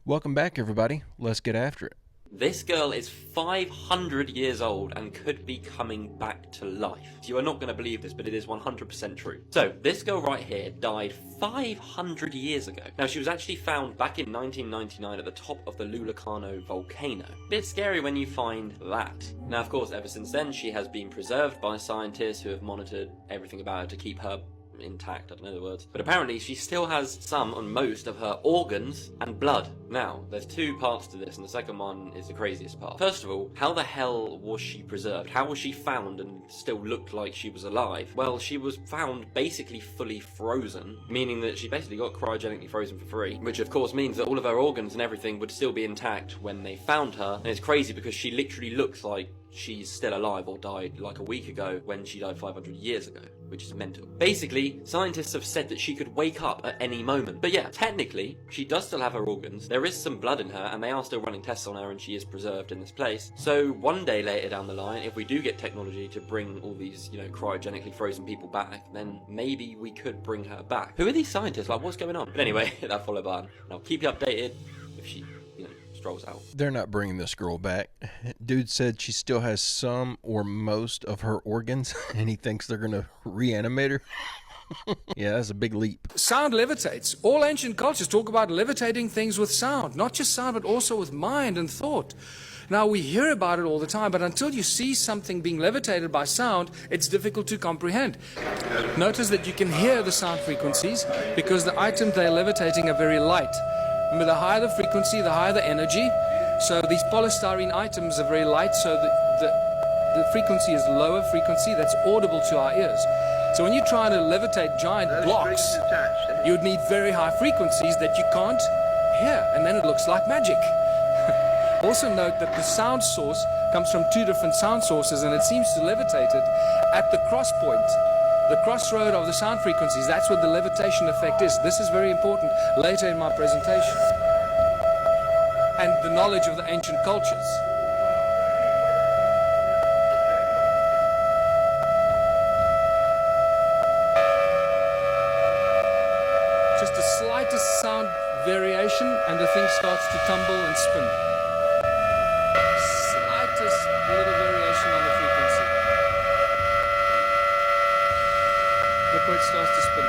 Welcome back, everybody. Let's get after it. This girl is 500 years old and could be coming back to life. You are not going to believe this, but it is 100% true. So, this girl right here died 500 years ago. Now, she was actually found back in 1999 at the top of the Lulacano volcano. Bit scary when you find that. Now, of course, ever since then, she has been preserved by scientists who have monitored everything about her to keep her intact, I don't know the words. But apparently she still has some and most of her organs and blood. Now, there's two parts to this, and the second one is the craziest part. First of all, how the hell was she preserved? How was she found and still looked like she was alive? Well, she was found basically fully frozen, meaning that she basically got cryogenically frozen for free, which of course means that all of her organs and everything would still be intact when they found her. And it's crazy because she literally looks like she's still alive or died like a week ago when she died 500 years ago, which is mental. Basically, scientists have said that she could wake up at any moment. But yeah, technically, she does still have her organs, there is some blood in her, and they are still running tests on her, and she is preserved in this place. So one day later down the line, if we do get technology to bring all these, cryogenically frozen people back, then maybe we could bring her back. Who are these scientists? Like, what's going on? But anyway, hit that follow button, and I'll keep you updated if she, strolls out. They're not bringing this girl back. Dude said she still has some or most of her organs, and he thinks they're going to reanimate her. Yeah, that's a big leap. Sound levitates. All ancient cultures talk about levitating things with sound. Not just sound, but also with mind and thought. Now, we hear about it all the time, but until you see something being levitated by sound, it's difficult to comprehend. Notice that you can hear the sound frequencies because the items they're levitating are very light. Remember, the higher the frequency, the higher the energy. So these polystyrene items are very light, so the frequency is lower frequency that's audible to our ears. So when you're trying to levitate giant blocks, you would need very high frequencies that you can't hear, and then it looks like magic. Also note that the sound source comes from two different sound sources, and it seems to levitate it at the cross point, the crossroad of the sound frequencies. That's what the levitation effect is. This is very important later in my presentation. And the knowledge of the ancient cultures. Just the slightest sound variation and the thing starts to tumble and spin. Slightest little variation on the frequency. Look where it starts to spin.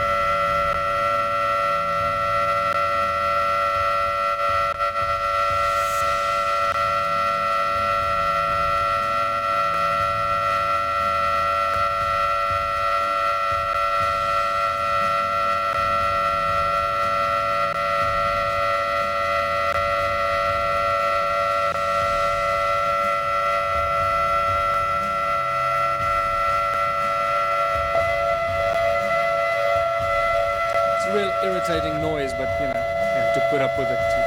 Real irritating noise, but you have to put up with it too.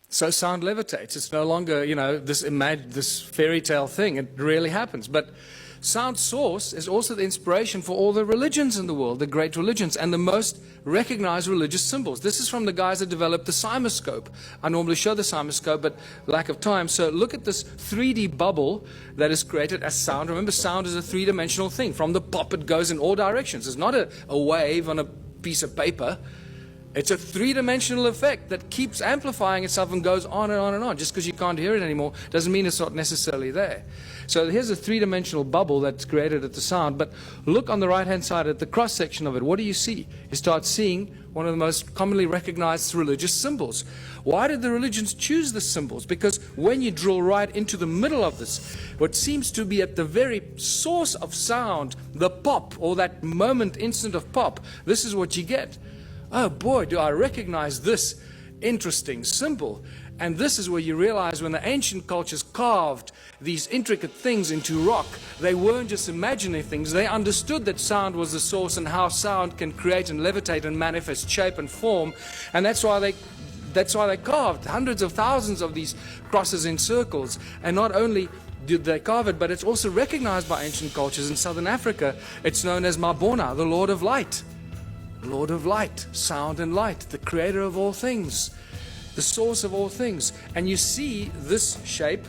So sound levitates. It's no longer, this fairy tale thing. It really happens. But sound source is also the inspiration for all the religions in the world, the great religions, and the most recognized religious symbols. This is from the guys that developed the cymoscope. I normally show the cymoscope, but lack of time. So look at this 3D bubble that is created as sound. Remember, sound is a three-dimensional thing. From the pop, it goes in all directions. It's not a wave on a piece of paper. It's a three-dimensional effect that keeps amplifying itself and goes on and on and on. Just because you can't hear it anymore doesn't mean it's not necessarily there. So here's a three-dimensional bubble that's created at the sound. But look on the right-hand side at the cross-section of it. What do you see? You start seeing one of the most commonly recognized religious symbols. Why did the religions choose the symbols? Because when you drill right into the middle of this, what seems to be at the very source of sound, the pop, or that moment, instant of pop, this is what you get. Oh boy, do I recognize this interesting symbol. And this is where you realize when the ancient cultures carved these intricate things into rock, they weren't just imagining things. They understood that sound was the source and how sound can create and levitate and manifest shape and form. And that's why they carved hundreds of thousands of these crosses in circles. And not only did they carve it, but it's also recognized by ancient cultures. In southern Africa, it's known as Mabona, the Lord of Light. Lord of light, sound and light, the creator of all things, the source of all things. And you see this shape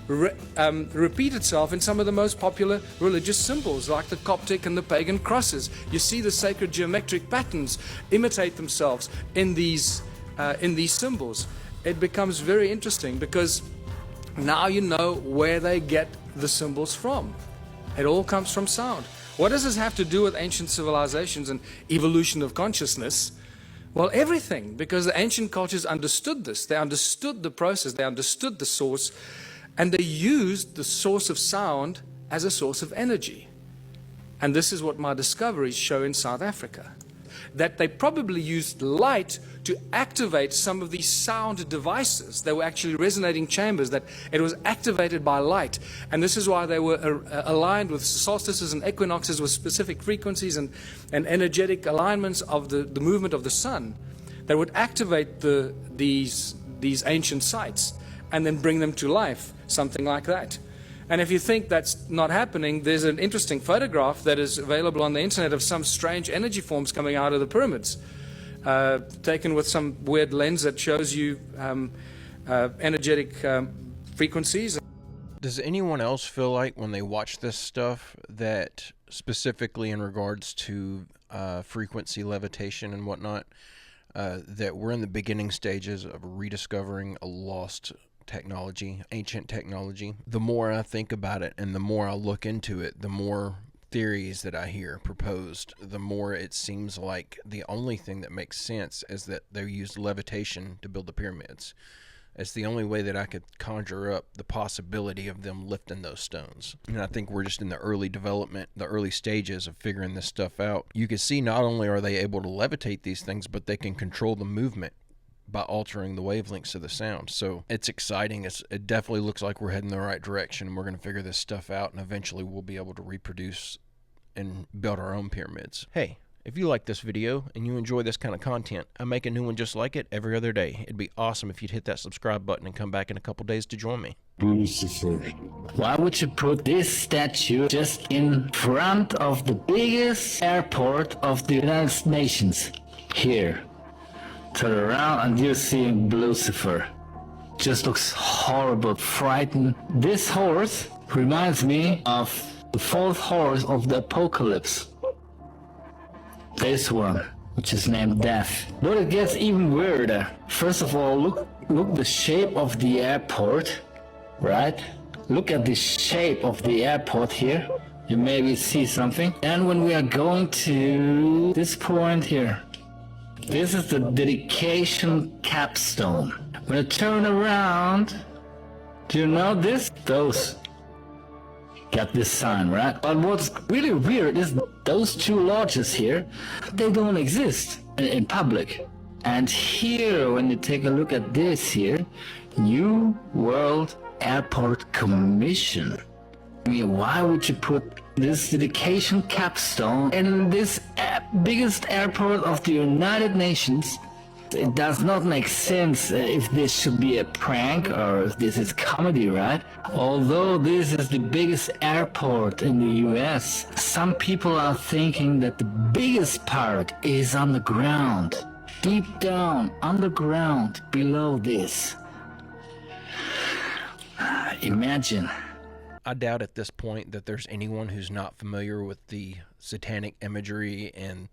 repeat itself in some of the most popular religious symbols, like the Coptic and the pagan crosses. You see the sacred geometric patterns imitate themselves in these symbols. It becomes very interesting because now you know where they get the symbols from. It all comes from sound. What does this have to do with ancient civilizations and evolution of consciousness? Well, everything, because the ancient cultures understood this. They understood the process, they understood the source, and they used the source of sound as a source of energy. And this is what my discoveries show in South Africa. That they probably used light to activate some of these sound devices. They were actually resonating chambers, that it was activated by light. And this is why they were aligned with solstices and equinoxes with specific frequencies and energetic alignments of the movement of the sun that would activate these ancient sites and then bring them to life, something like that. And if you think that's not happening, there's an interesting photograph that is available on the internet of some strange energy forms coming out of the pyramids, taken with some weird lens that shows you energetic frequencies. Does anyone else feel like when they watch this stuff that specifically in regards to frequency levitation and whatnot, that we're in the beginning stages of rediscovering a lost technology, ancient technology? The more I think about it and the more I look into it, the more theories that I hear proposed, the more it seems like the only thing that makes sense is that they used levitation to build the pyramids. It's the only way that I could conjure up the possibility of them lifting those stones. And I think we're just in the early development, the early stages of figuring this stuff out. You can see not only are they able to levitate these things, but they can control the movement by altering the wavelengths of the sound. So it's exciting. It definitely looks like we're heading in the right direction, and we're going to figure this stuff out, and eventually we'll be able to reproduce and build our own pyramids. Hey, if you like this video and you enjoy this kind of content, I make a new one just like it every other day. It'd be awesome if you'd hit that subscribe button and come back in a couple days to join me. Why would you put this statue just in front of the biggest airport of the United Nations? Here. Turn around and you see Lucifer. Just looks horrible, frightened. This horse reminds me of the fourth horse of the apocalypse. This one, which is named Death. But it gets even weirder. First of all, look the shape of the airport, right? Look at the shape of the airport here. You maybe see something. And when we are going to this point here, this is the dedication capstone. When I turn around, do you know this? Those got this sign, right? But what's really weird is those two lodges here, they don't exist in public. And here, when you take a look at this here, New World Airport Commission. I mean, why would you put this dedication capstone in this biggest airport of the United Nations? It does not make sense if this should be a prank or if this is comedy, right? Although this is the biggest airport in the US, some people are thinking that the biggest part is underground. Deep down, underground, below this. Imagine. I doubt at this point that there's anyone who's not familiar with the satanic imagery and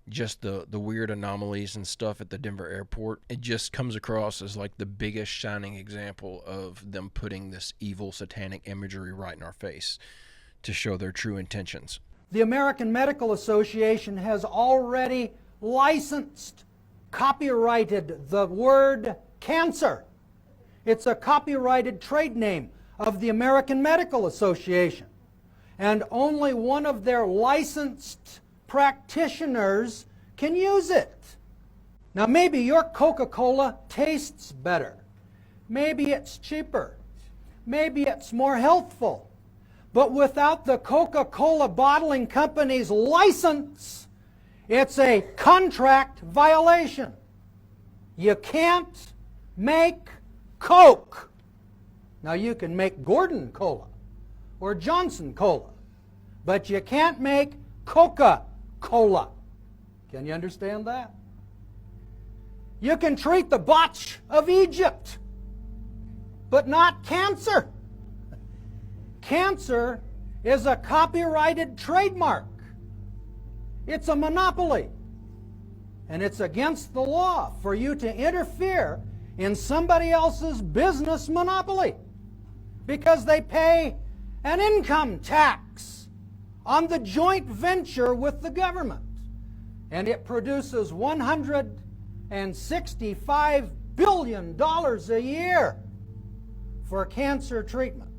just the weird anomalies and stuff at the Denver airport. It just comes across as like the biggest shining example of them putting this evil satanic imagery right in our face to show their true intentions. The American Medical Association has already licensed, copyrighted the word cancer. It's a copyrighted trade name of the American Medical Association. And only one of their licensed practitioners can use it. Now maybe your Coca-Cola tastes better. Maybe it's cheaper. Maybe it's more healthful. But without the Coca-Cola bottling company's license, it's a contract violation. You can't make Coke. Now you can make Gordon Cola or Johnson Cola, but you can't make Coca-Cola. Can you understand that? You can treat the botch of Egypt. but not cancer. Cancer is a copyrighted trademark. It's a monopoly. And it's against the law for you to interfere in somebody else's business monopoly because they pay an income tax on the joint venture with the government. And it produces $165 billion a year for cancer treatment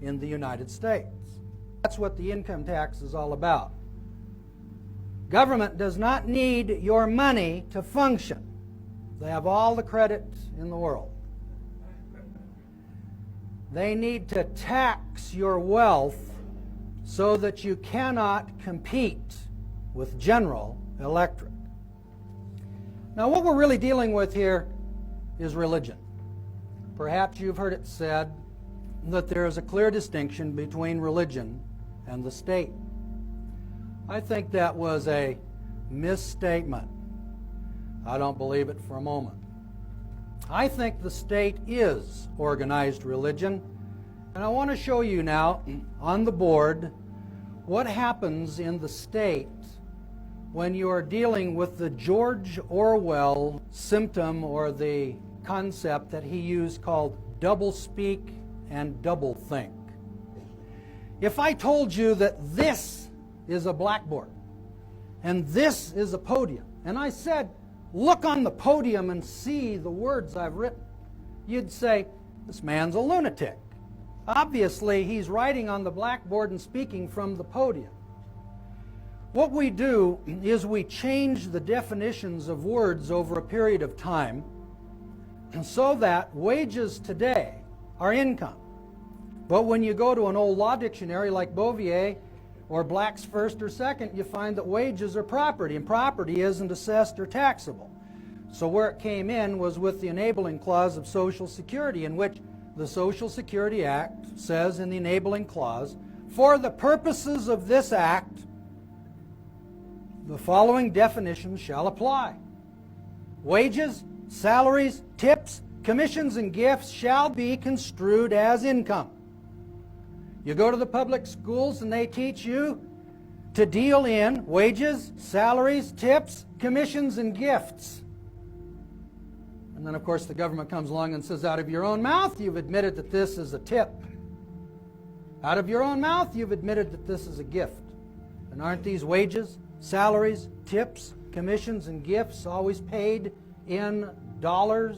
in the United States. That's what the income tax is all about. Government does not need your money to function. They have all the credit in the world. They need to tax your wealth so that you cannot compete with General Electric. Now, what we're really dealing with here is religion. Perhaps you've heard it said that there is a clear distinction between religion and the state. I think that was a misstatement. I don't believe it for a moment. I think the state is organized religion, and I want to show you now on the board what happens in the state when you are dealing with the George Orwell symptom or the concept that he used called doublespeak and doublethink. If I told you that this is a blackboard and this is a podium, and I said, look on the podium and see the words I've written, you'd say, this man's a lunatic. Obviously, he's writing on the blackboard and speaking from the podium. What we do is we change the definitions of words over a period of time so that wages today are income. But when you go to an old law dictionary like Bouvier or Black's First or Second, you find that wages are property, and property isn't assessed or taxable. So where it came in was with the enabling clause of Social Security, in which the Social Security Act says in the enabling clause, for the purposes of this act, the following definitions shall apply. Wages, salaries, tips, commissions, and gifts shall be construed as income. You go to the public schools and they teach you to deal in wages, salaries, tips, commissions, and gifts. And then, of course, the government comes along and says, out of your own mouth, you've admitted that this is a tip. Out of your own mouth, you've admitted that this is a gift. And aren't these wages, salaries, tips, commissions, and gifts always paid in dollars?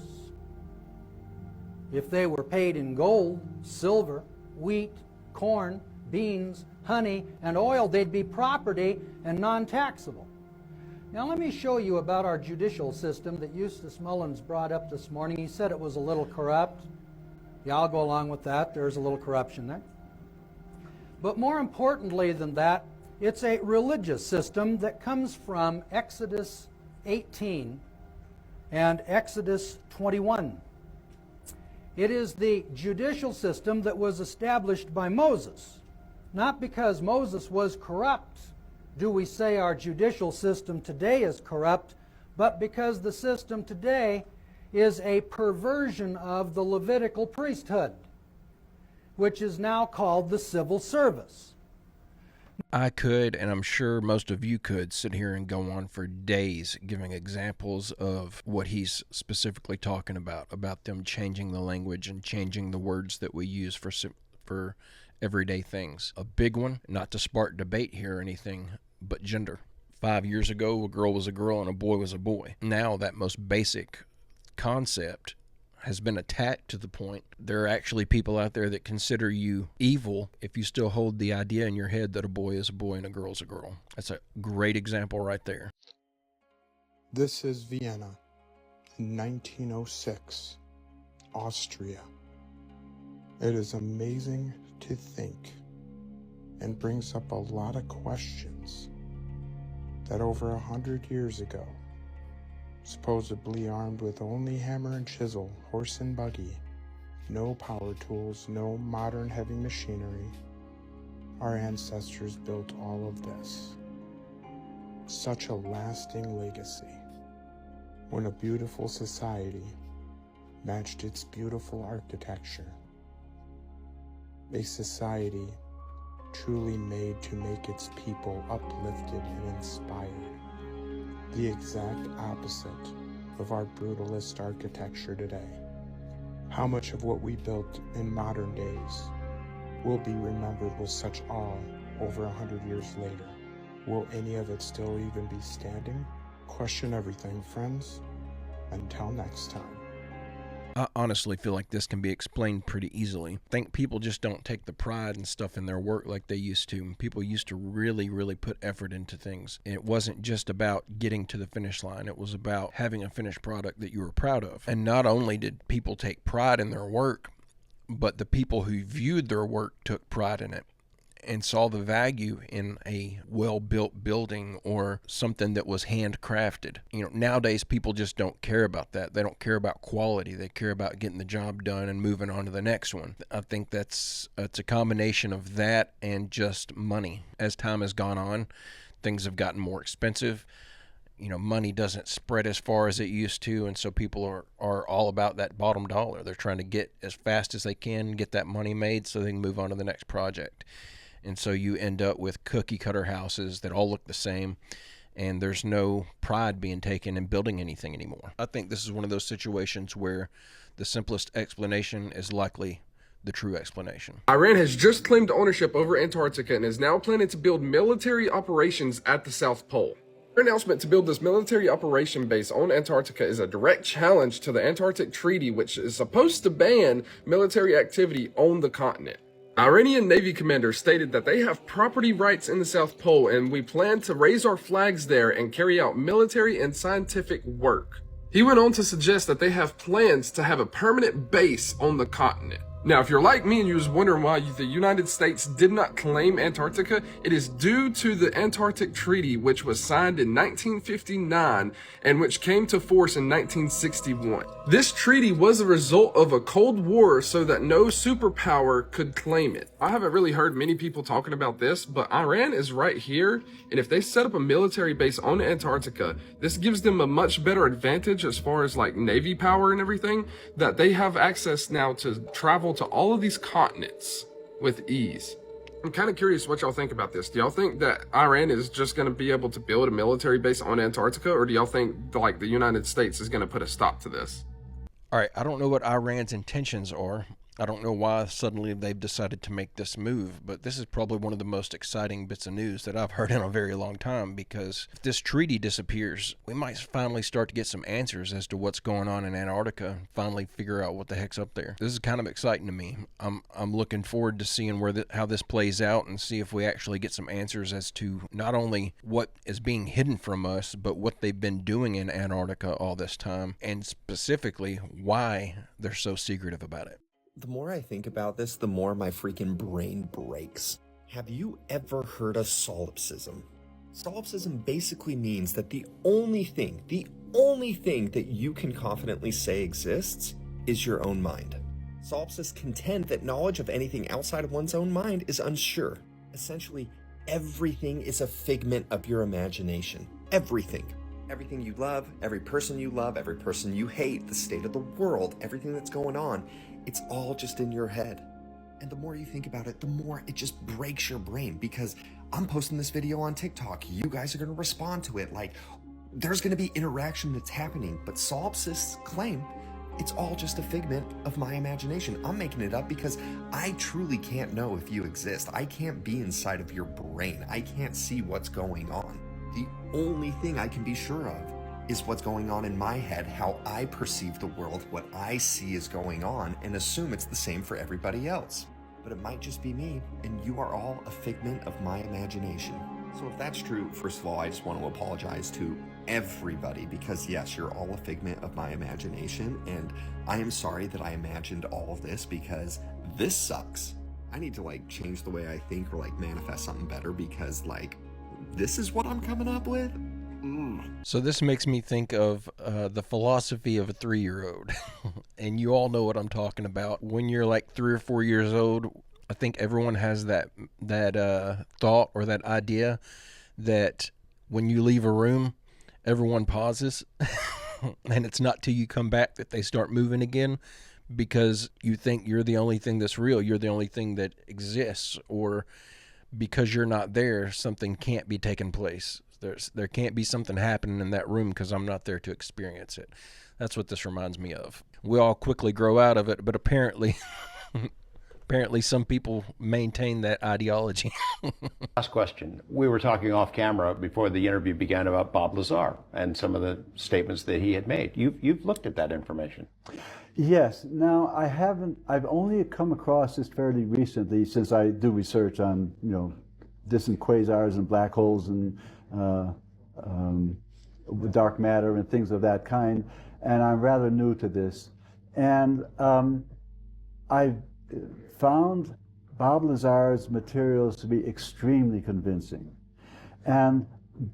If they were paid in gold, silver, wheat, corn, beans, honey, and oil, they'd be property and non-taxable. Now let me show you about our judicial system that Eustace Mullins brought up this morning. He said it was a little corrupt. Yeah, I'll go along with that. There's a little corruption there. But more importantly than that, it's a religious system that comes from Exodus 18 and Exodus 21. It is the judicial system that was established by Moses. Not because Moses was corrupt do we say our judicial system today is corrupt, but because the system today is a perversion of the Levitical priesthood, which is now called the civil service. I could, and I'm sure most of you could, sit here and go on for days giving examples of what he's specifically talking about them changing the language and changing the words that we use for everyday things. A big one, not to spark debate here or anything, but gender. 5 years ago, a girl was a girl and a boy was a boy. Now that most basic concept has been attacked to the point there are actually people out there that consider you evil if you still hold the idea in your head that a boy is a boy and a girl is a girl. That's a great example right there. This is Vienna in 1906, Austria. It is amazing to think and brings up a lot of questions that over 100 years ago, supposedly armed with only hammer and chisel, horse and buggy, no power tools, no modern heavy machinery, our ancestors built all of this. Such a lasting legacy. When a beautiful society matched its beautiful architecture. A society truly made to make its people uplifted and inspired. The exact opposite of our brutalist architecture today. How much of what we built in modern days will be remembered with such awe over 100 years later? Will any of it still even be standing? Question everything, friends. Until next time. I honestly feel like this can be explained pretty easily. I think people just don't take the pride and stuff in their work like they used to. People used to really, really put effort into things. And it wasn't just about getting to the finish line. It was about having a finished product that you were proud of. And not only did people take pride in their work, but the people who viewed their work took pride in it and saw the value in a well-built building or something that was handcrafted. You know, nowadays people just don't care about that. They don't care about quality. They care about getting the job done and moving on to the next one. I think it's a combination of that and just money. As time has gone on, things have gotten more expensive. You know, money doesn't spread as far as it used to, and so people are all about that bottom dollar. They're trying to get as fast as they can, get that money made so they can move on to the next project. And so you end up with cookie cutter houses that all look the same, and there's no pride being taken in building anything anymore. I think this is one of those situations where the simplest explanation is likely the true explanation. Iran has just claimed ownership over Antarctica and is now planning to build military operations at the South Pole. Their announcement to build this military operation base on Antarctica is a direct challenge to the Antarctic Treaty, which is supposed to ban military activity on the continent. Iranian Navy commander stated that they have property rights in the South Pole and we plan to raise our flags there and carry out military and scientific work. He went on to suggest that they have plans to have a permanent base on the continent. Now, if you're like me and you was wondering why the United States did not claim Antarctica, it is due to the Antarctic Treaty, which was signed in 1959 and which came to force in 1961. This treaty was a result of a Cold War so that no superpower could claim it. I haven't really heard many people talking about this, but Iran is right here, and if they set up a military base on Antarctica, this gives them a much better advantage as far as like Navy power and everything, that they have access now to travel to all of these continents with ease. I'm kind of curious what y'all think about this. Do y'all think that Iran is just going to be able to build a military base on Antarctica, or do y'all think like the United States is going to put a stop to this? All right, I don't know what Iran's intentions are. I don't know why suddenly they've decided to make this move, but this is probably one of the most exciting bits of news that I've heard in a very long time, because if this treaty disappears, we might finally start to get some answers as to what's going on in Antarctica and finally figure out what the heck's up there. This is kind of exciting to me. I'm looking forward to seeing how this plays out and see if we actually get some answers as to not only what is being hidden from us, but what they've been doing in Antarctica all this time, and specifically why they're so secretive about it. The more I think about this, the more my freaking brain breaks. Have you ever heard of solipsism? Solipsism basically means that the only thing that you can confidently say exists is your own mind. Solipsists contend that knowledge of anything outside of one's own mind is unsure. Essentially, everything is a figment of your imagination. Everything. Everything you love, every person you hate, the state of the world, everything that's going on, it's all just in your head. And the more you think about it, the more it just breaks your brain, because I'm posting this video on TikTok. You guys are going to respond to it. Like, there's going to be interaction that's happening, but solipsists claim it's all just a figment of my imagination. I'm making it up because I truly can't know if you exist. I can't be inside of your brain. I can't see what's going on. The only thing I can be sure of is what's going on in my head, how I perceive the world, what I see is going on, and assume it's the same for everybody else. But it might just be me, and you are all a figment of my imagination. So if that's true, first of all, I just want to apologize to everybody, because yes, you're all a figment of my imagination, and I am sorry that I imagined all of this, because this sucks. I need to like change the way I think, or like manifest something better, because like this is what I'm coming up with. So this makes me think of the philosophy of a 3-year-old. And you all know what I'm talking about. When you're like 3 or 4 years old, I think everyone has that thought or that idea that when you leave a room, everyone pauses. And it's not till you come back that they start moving again, because you think you're the only thing that's real. You're the only thing that exists, or because you're not there, something can't be taking place. There can't be something happening in that room because I'm not there to experience it. That's what this reminds me of. We all quickly grow out of it, but apparently some people maintain that ideology. Last question. We were talking off camera before the interview began about Bob Lazar and some of the statements that he had made. You've looked at that information. Yes. Now, I've only come across this fairly recently, since I do research on, distant quasars and black holes and dark matter and things of that kind, and I'm rather new to this. And I've found Bob Lazar's materials to be extremely convincing. And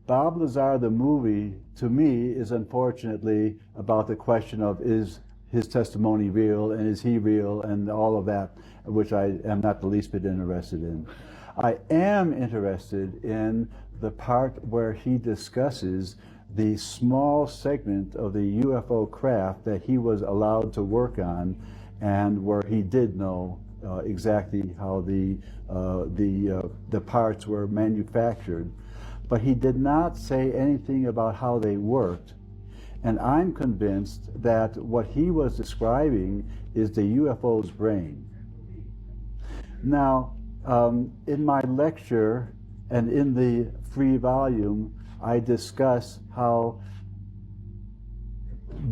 Bob Lazar, the movie, to me, is unfortunately about the question of, is his testimony real, and is he real, and all of that, which I am not the least bit interested in. I am interested in the part where he discusses the small segment of the UFO craft that he was allowed to work on, and where he did know exactly how the parts were manufactured. But he did not say anything about how they worked. And I'm convinced that what he was describing is the UFO's brain. Now, in my lecture and in the free volume, I discuss how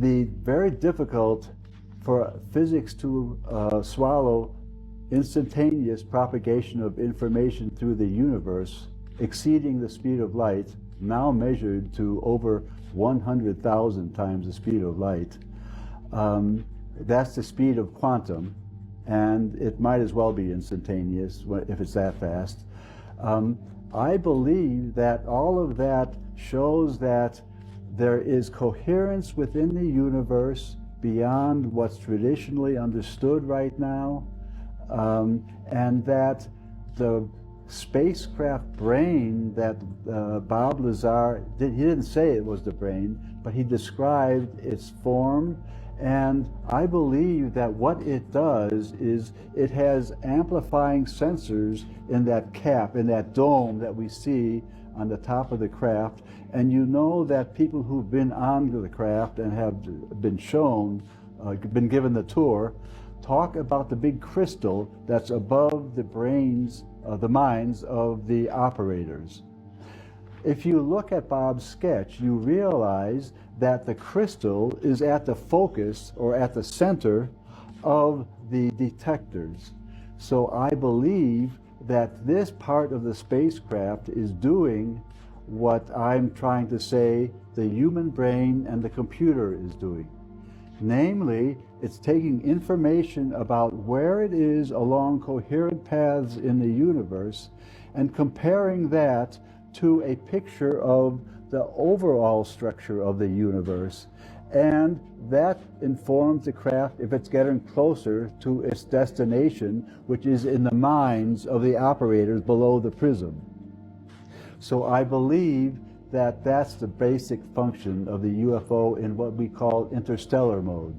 the very difficult for physics to swallow instantaneous propagation of information through the universe exceeding the speed of light, now measured to over 100,000 times the speed of light. That's the speed of quantum, and it might as well be instantaneous if it's that fast. I believe that all of that shows that there is coherence within the universe beyond what's traditionally understood right now, and that the spacecraft brain that Bob Lazar he didn't say it was the brain, but he described its form. And I believe that what it does is it has amplifying sensors in that cap, in that dome that we see on the top of the craft. And you know that people who've been on the craft and have been shown, been given the tour, talk about the big crystal that's above the brains, the minds of the operators. If you look at Bob's sketch, you realize that the crystal is at the focus or at the center of the detectors. So I believe that this part of the spacecraft is doing what I'm trying to say the human brain and the computer is doing. Namely, it's taking information about where it is along coherent paths in the universe and comparing that to a picture of the overall structure of the universe. And that informs the craft if it's getting closer to its destination, which is in the minds of the operators below the prism. So I believe that that's the basic function of the UFO in what we call interstellar mode.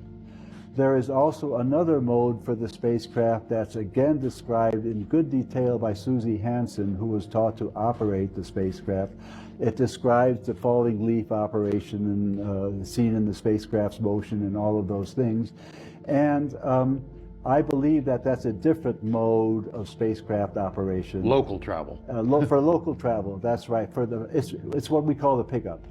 There is also another mode for the spacecraft that's again described in good detail by Susie Hansen, who was taught to operate the spacecraft. It describes the falling leaf operation and seen in the spacecraft's motion and all of those things. And I believe that that's a different mode of spacecraft operation. Local travel. For local travel, that's right. It's what we call the pickup.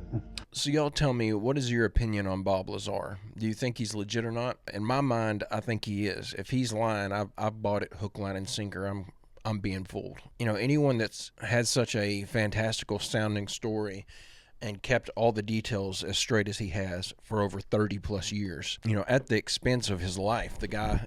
So y'all tell me, what is your opinion on Bob Lazar? Do you think he's legit or not? In my mind, I think he is. If he's lying, I've bought it hook, line, and sinker. I'm being fooled. You know, anyone that's had such a fantastical sounding story and kept all the details as straight as he has for over 30 plus years, you know, at the expense of his life, the guy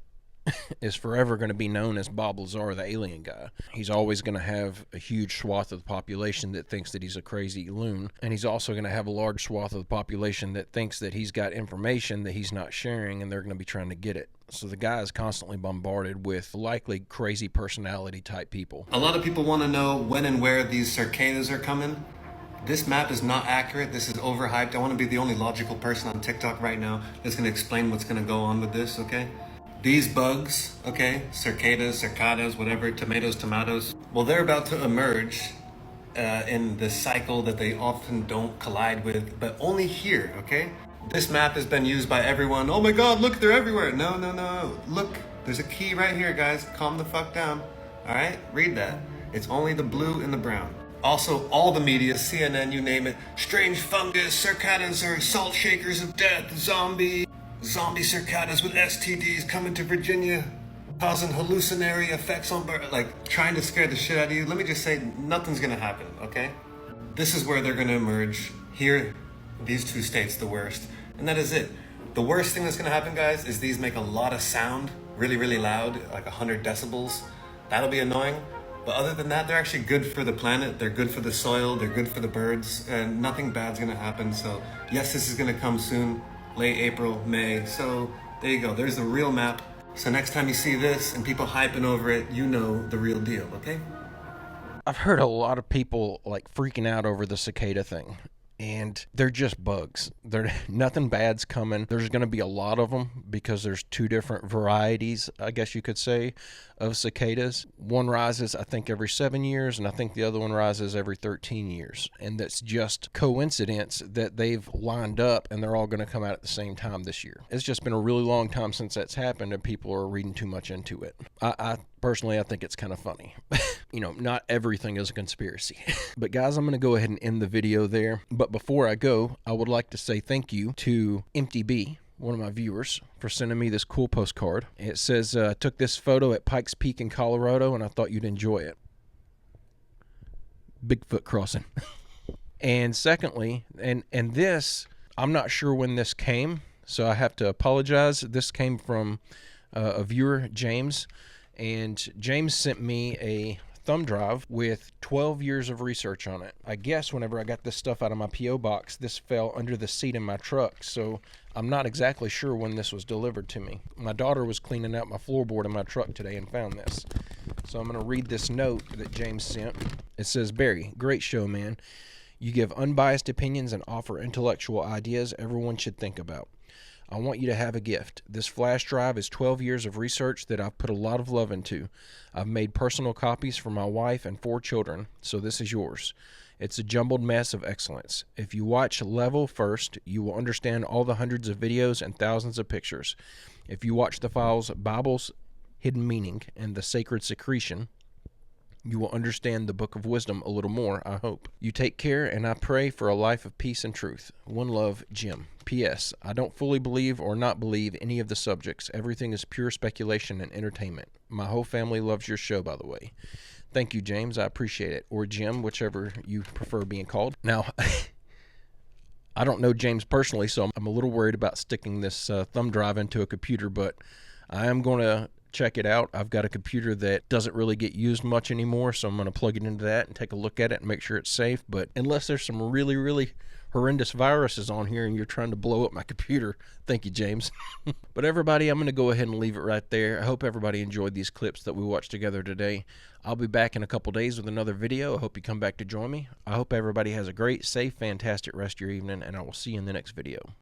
is forever going to be known as Bob Lazar, the alien guy. He's always going to have a huge swath of the population that thinks that he's a crazy loon, and he's also going to have a large swath of the population that thinks that he's got information that he's not sharing, and they're going to be trying to get it. So the guy is constantly bombarded with likely crazy personality type people. A lot of people want to know when and where these cicadas are coming. This map is not accurate. This is overhyped. I want to be the only logical person on TikTok right now that's going to explain what's going to go on with this, okay? These bugs, okay, cicadas, whatever, tomatoes, well, they're about to emerge in the cycle that they often don't collide with, but only here, okay? This map has been used by everyone. Oh my God, look, they're everywhere. No. Look, there's a key right here, guys. Calm the fuck down. All right, read that. It's only the blue and the brown. Also, all the media, CNN, you name it, strange fungus, cicadas are salt shakers of death, zombie cicadas with STDs coming to Virginia, causing hallucinatory effects on birds, like trying to scare the shit out of you. Let me just say, nothing's gonna happen, okay? This is where they're gonna emerge. Here, these two states, the worst. And that is it. The worst thing that's gonna happen, guys, is these make a lot of sound, really, really loud, like 100 decibels. That'll be annoying. But other than that, they're actually good for the planet, they're good for the soil, they're good for the birds, and nothing bad's gonna happen. So yes, this is gonna come soon, late April, May. So there you go, there's the real map. So next time you see this and people hyping over it, you know the real deal, okay? I've heard a lot of people like freaking out over the cicada thing. And they're just bugs. Nothing bad's coming. There's going to be a lot of them because there's two different varieties, I guess you could say, of cicadas. One rises, I think, every 7 years, and I think the other one rises every 13 years. And that's just coincidence that they've lined up and they're all going to come out at the same time this year. It's just been a really long time since that's happened, and people are reading too much into it. Personally, I think it's kind of funny. You know, not everything is a conspiracy. But guys, I'm going to go ahead and end the video there. But before I go, I would like to say thank you to Empty B, one of my viewers, for sending me this cool postcard. It says, took this photo at Pikes Peak in Colorado, and I thought you'd enjoy it. Bigfoot crossing. And secondly, and this, I'm not sure when this came, so I have to apologize. This came from a viewer, James. And James sent me a thumb drive with 12 years of research on it. I guess whenever I got this stuff out of my P.O. box, this fell under the seat in my truck, so I'm not exactly sure when this was delivered to me. My daughter was cleaning out my floorboard in my truck today and found this. So I'm going to read this note that James sent. It says, Barry, great show, man. You give unbiased opinions and offer intellectual ideas everyone should think about. I want you to have a gift. This flash drive is 12 years of research that I've put a lot of love into. I've made personal copies for my wife and 4 children, so this is yours. It's a jumbled mess of excellence. If you watch Level first, you will understand all the hundreds of videos and thousands of pictures. If you watch the files Bible's Hidden Meaning and the Sacred Secretion, you will understand the Book of Wisdom a little more, I hope. You take care, and I pray for a life of peace and truth. One love, Jim. P.S. I don't fully believe or not believe any of the subjects. Everything is pure speculation and entertainment. My whole family loves your show, by the way. Thank you, James. I appreciate it. Or Jim, whichever you prefer being called. Now, I don't know James personally, so I'm a little worried about sticking this thumb drive into a computer, but I am going to check it out. I've got a computer that doesn't really get used much anymore, so I'm going to plug it into that and take a look at it and make sure it's safe. But unless there's some really, really horrendous viruses on here and you're trying to blow up my computer, thank you, James. But everybody, I'm going to go ahead and leave it right there. I hope everybody enjoyed these clips that we watched together today. I'll be back in a couple days with another video. I hope you come back to join me. I hope everybody has a great, safe, fantastic rest of your evening, and I will see you in the next video.